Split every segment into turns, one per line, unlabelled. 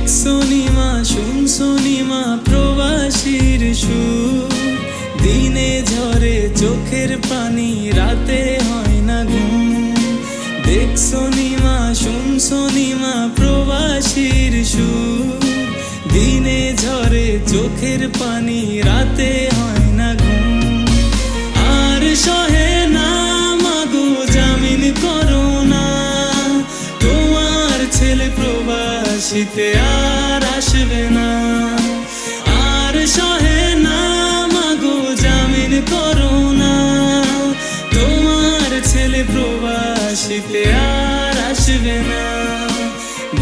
দেখছো নিমা শুনছো নিমা প্রবাসীর সুর, দিনে ঝরে চোখের পানি রাতে হয় না ঘুম। দেখছো নিমা শুনছো নিমা প্রবাসীর সুর, দিনে ঝরে চোখের পানি রাতে হয় না ঘুম। আর সহে না মাগো জামিন করো না, তোমার ছেলে প্রবাসীতে আর আসবে না। আর সহে না মাগো জামিন করো না, তোমার ছেলে প্রবাসীতে আর আসবে না।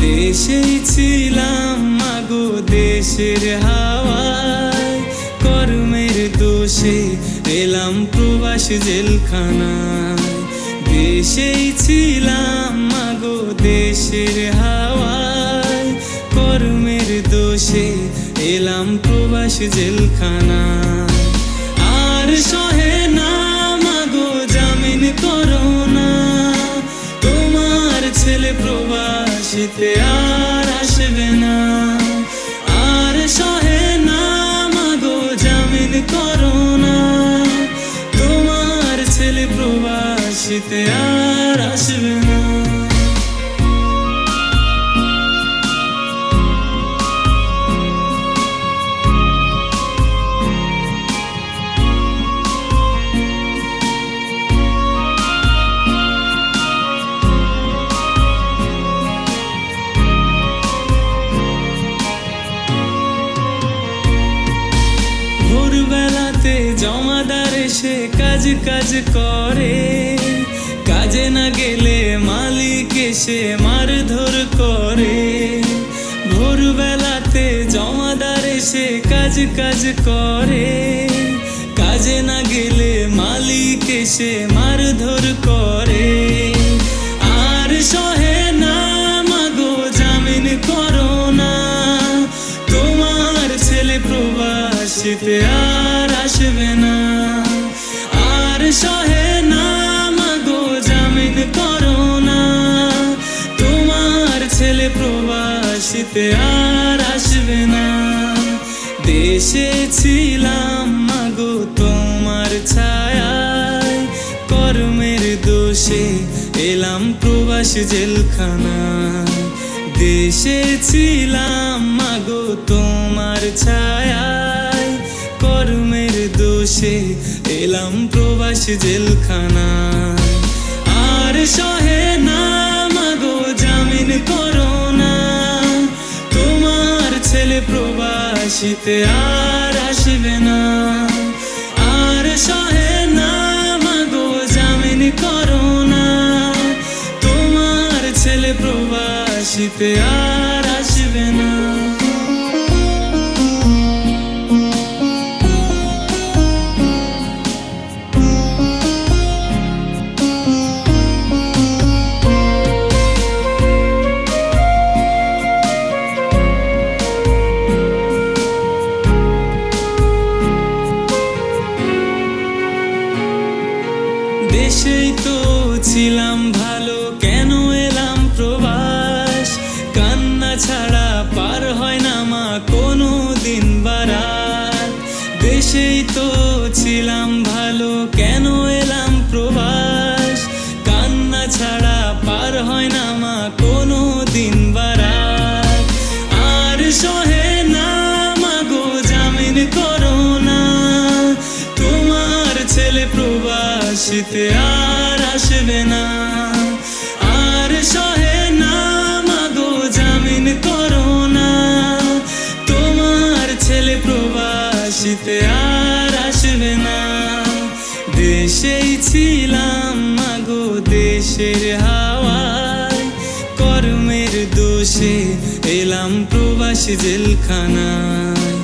দেশেই ছিলাম মাগো দেশের হাওয়ায়, কর্মের দোষে এলাম প্রবাস জেলখানায়। দেশেই ছিলাম মাগো দেশের হাওয়ায়, কর্মের দোষে এলাম প্রবাস জেলখানায়। আর সহে না মাগো জামিন করো না, তোমার ছেলে প্রবাসীতে আর আসবে না। আর সহে না মাগো জামিন করো না, তোমার ছেলে প্রবাসীতে আর আসবে না। ভোরবেলাতে জমাদার এসে কাজ কাজ করে, কাজে না গেলে মালিক এসে মারধর করে। ভোরবেলাতে জমাদার এসে কাজ কাজ করে, কাজে না গেলে মালিক এসে মারধর করে। আর সহে না মাগো জামিন করো না, তোমার ছেলে প্রবাসীতে আর আসবে না। আর সহে না মাগো জামিন করো না, তোমার ছেলে প্রবাসীতে আর আসবে না। দেশে ছিলাম মাগো তোমার ছায়ায়, কর্মের দোষে এলাম প্রবাস জেলখানায়। দেশে ছিলাম মাগো তোমার ছায়ায়, কর্মের দোষে এলাম প্রবাস জেলখানায়। আর সহে না মাগো জামিন করো না, তোমার ছেলে প্রবাসীতে আর আসবে না। আর সহে না মাগো জামিন করো না, তোমার ছেলে প্রবাসীতে আর আসবে না। দেশেই তো ছিলাম ভালো, কেন এলাম প্রবাস? কান্না ছাড়া পার হয় না মা কোনো দিন বারাত। দেশেই তো ছিলাম ভালো, কেন এলাম প্রবাস? কান্না ছাড়া পার হয় না মা কোনো দিন বারাত। আর সহে না মাগো জামিন করো না, তোমার ছেলে প্রবাসীতে আর আসবে না। আর সহে না মাগো জামিন করো না, তোমার ছেলে প্রবাসীতে আর আসবে না। দেশেই ছিলাম মাগো দেশের হাওয়ায়, কর্মের দোষে এলাম প্রবাস জেলখানায়।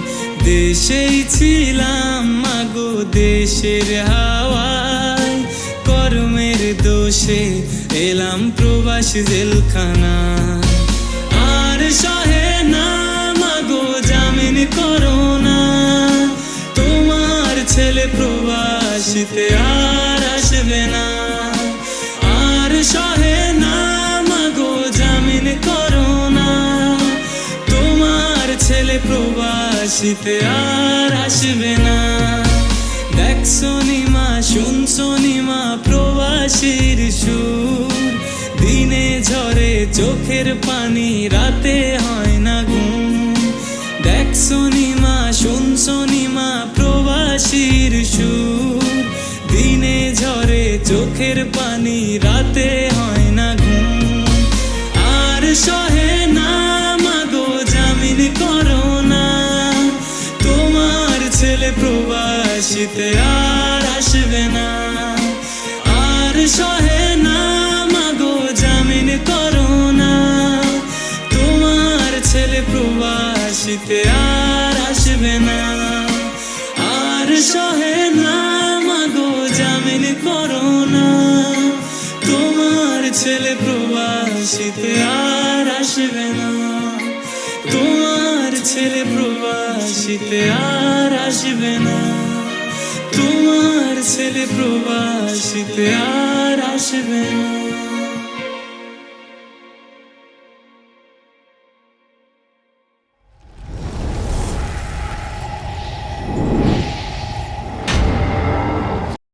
দেশেই ছিলাম মাগো দেশের হাওয়ায়, কর্মের দোষে এলাম প্রবাস জেলখানায়। আর সহে না মাগো জামিন করো না, তোমার ছেলে প্রবাসীতে আর আসবে না। আর সহে না মাগো জামিন করো না, তোমার প্রবাসীতে আর আসবে না। দেখছো নিমা শুনছো নিমা প্রবাসীর সুর, দিনে ঝরে চোখের পানি রাতে হয় না ঘুম। দেখছো নিমা শুনছো নিমা প্রবাসীর সুর, দিনে ঝরে চোখের পানি রাতে হয় না ঘুম। আর সহে না মাগো জামিন করো না, তোমার ছেলে প্রবাসীতে আর আসবে না। আর সহে না মাগো জামিন করো না, তোমার ছেলে প্রবাসীতে আর আসবে না। আর সহে না মাগো জামিন করো না, তোমার ছেলে প্রবাসীতে আর আসবে না। তোমার ছেলে প্রবাসীতে আর আসবে না, তোমার ছেলে প্রবাসীতে আর আসবে না।